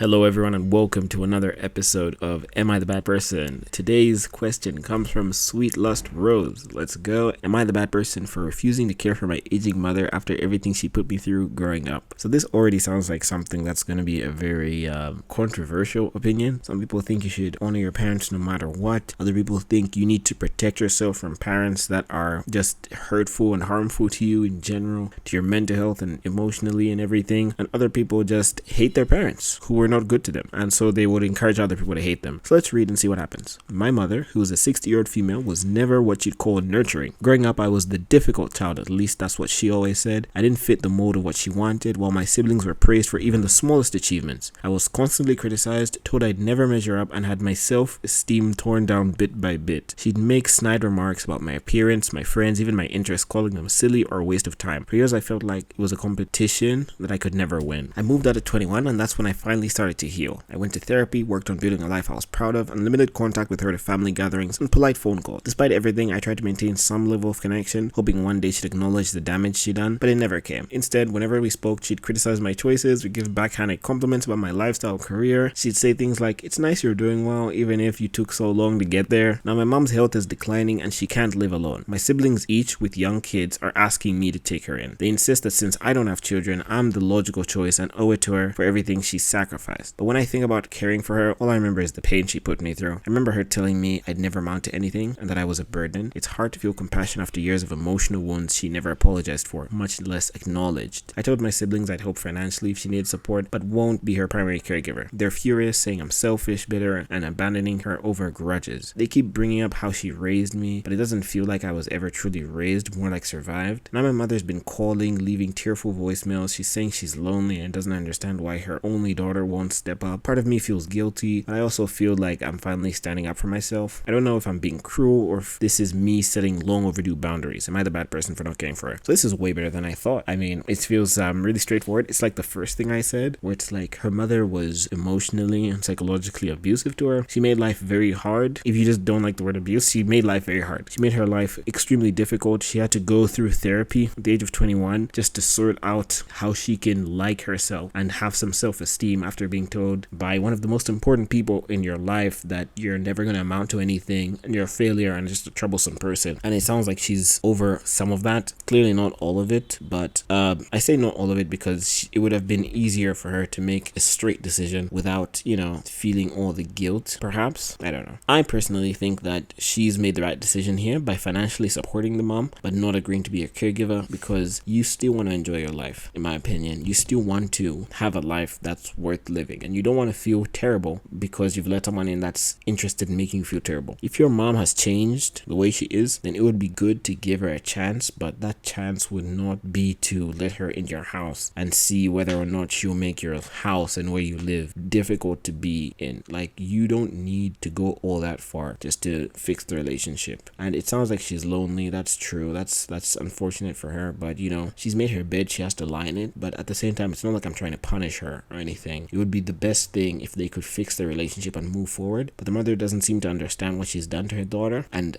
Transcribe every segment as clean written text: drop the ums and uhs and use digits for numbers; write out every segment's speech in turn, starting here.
Hello, everyone, and welcome to another episode of Am I the Bad Person? Today's question comes from Sweet Lust Rose. Let's go. Am I the bad person for refusing to care for my aging mother after everything she put me through growing up? So this already sounds like something that's going to be a very controversial opinion. Some people think you should honor your parents no matter what. Other people think you need to protect yourself from parents that are just hurtful and harmful to you in general, to your mental health and emotionally and everything. And other people just hate their parents who were not good to them, and so they would encourage other people to hate them. So let's read and see what happens. My mother, who was a 60-year-old female, was never what you'd call nurturing. Growing up, I was the difficult child, at least that's what she always said. I didn't fit the mold of what she wanted, while my siblings were praised for even the smallest achievements. I was constantly criticized, told I'd never measure up, and had my self-esteem torn down bit by bit. She'd make snide remarks about my appearance, my friends, even my interests, calling them silly or a waste of time. For years, I felt like it was a competition that I could never win. I moved out at 21, and that's when I finally started to heal. I went to therapy, worked on building a life I was proud of, and limited contact with her to family gatherings and polite phone calls. Despite everything, I tried to maintain some level of connection, hoping one day she'd acknowledge the damage she'd done, but it never came. Instead, whenever we spoke, she'd criticize my choices, would give backhanded compliments about my lifestyle and career. She'd say things like, "It's nice you're doing well, even if you took so long to get there." Now, my mom's health is declining and she can't live alone. My siblings, each with young kids, are asking me to take her in. They insist that since I don't have children, I'm the logical choice and owe it to her for everything she's sacrificed. But when I think about caring for her, all I remember is the pain she put me through. I remember her telling me I'd never amount to anything and that I was a burden. It's hard to feel compassion after years of emotional wounds she never apologized for, much less acknowledged. I told my siblings I'd help financially if she needed support, but won't be her primary caregiver. They're furious, saying I'm selfish, bitter, and abandoning her over grudges. They keep bringing up how she raised me, but it doesn't feel like I was ever truly raised, more like survived. Now my mother's been calling, leaving tearful voicemails. She's saying she's lonely and doesn't understand why her only daughter won't step up. Part of me feels guilty, but I also feel like I'm finally standing up for myself. I don't know if I'm being cruel or if this is me setting long overdue boundaries. Am I the bad person for not caring for her? So this is way better than I thought. I mean, it feels really straightforward. It's like the first thing I said, where it's like her mother was emotionally and psychologically abusive to her. She made life very hard. If you just don't like the word abuse, she made life very hard. She made her life extremely difficult. She had to go through therapy at the age of 21 just to sort out how she can like herself and have some self-esteem after being told by one of the most important people in your life that you're never going to amount to anything and you're a failure and just a troublesome person. And it sounds like she's over some of that. Clearly not all of it, but I say not all of it because it would have been easier for her to make a straight decision without, feeling all the guilt, perhaps. I don't know. I personally think that she's made the right decision here by financially supporting the mom, but not agreeing to be a caregiver, because you still want to enjoy your life, in my opinion. You still want to have a life that's worth living, and you don't want to feel terrible because you've let someone in that's interested in making you feel terrible. If your mom has changed the way she is, then it would be good to give her a chance, but that chance would not be to let her in your house and see whether or not she'll make your house and where you live difficult to be in. Like, you don't need to go all that far just to fix the relationship. And it sounds like she's lonely. That's true. That's unfortunate for her, but she's made her bed, she has to lie in it. But at the same time, it's not like I'm trying to punish her or anything. It would be the best thing if they could fix their relationship and move forward. But the mother doesn't seem to understand what she's done to her daughter, and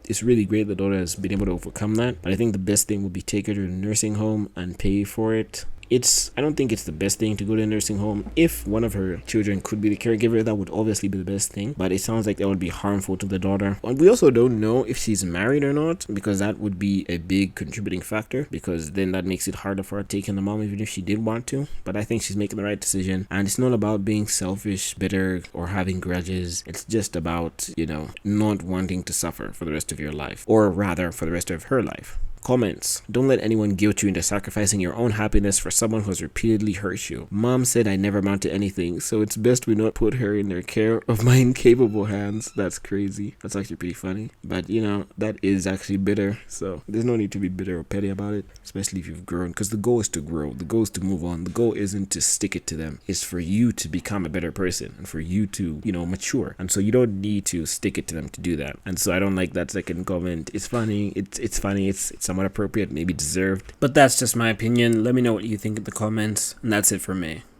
it's really great the daughter has been able to overcome that. But I think the best thing would be take her to a nursing home and pay for it. I don't think it's the best thing to go to a nursing home. If one of her children could be the caregiver, that would obviously be the best thing, but it sounds like that would be harmful to the daughter. And we also don't know if she's married or not, because that would be a big contributing factor, because then that makes it harder for her taking the mom even if she did want to. But I think she's making the right decision, and it's not about being selfish, bitter, or having grudges. It's just about, not wanting to suffer for the rest of your life, or rather for the rest of her life. Comments. Don't let anyone guilt you into sacrificing your own happiness for someone who has repeatedly hurt you. Mom said I never amount to anything, so it's best we not put her in their care of my incapable hands. That's crazy. That's actually pretty funny. But that is actually bitter. So there's no need to be bitter or petty about it, especially if you've grown, because the goal is to grow. The goal is to move on. The goal isn't to stick it to them. It's for you to become a better person and for you to, mature. And so you don't need to stick it to them to do that. And so I don't like that second comment. It's funny. It's funny. It's somewhat appropriate, maybe deserved. But that's just my opinion. Let me know what you think in the comments, and that's it for me.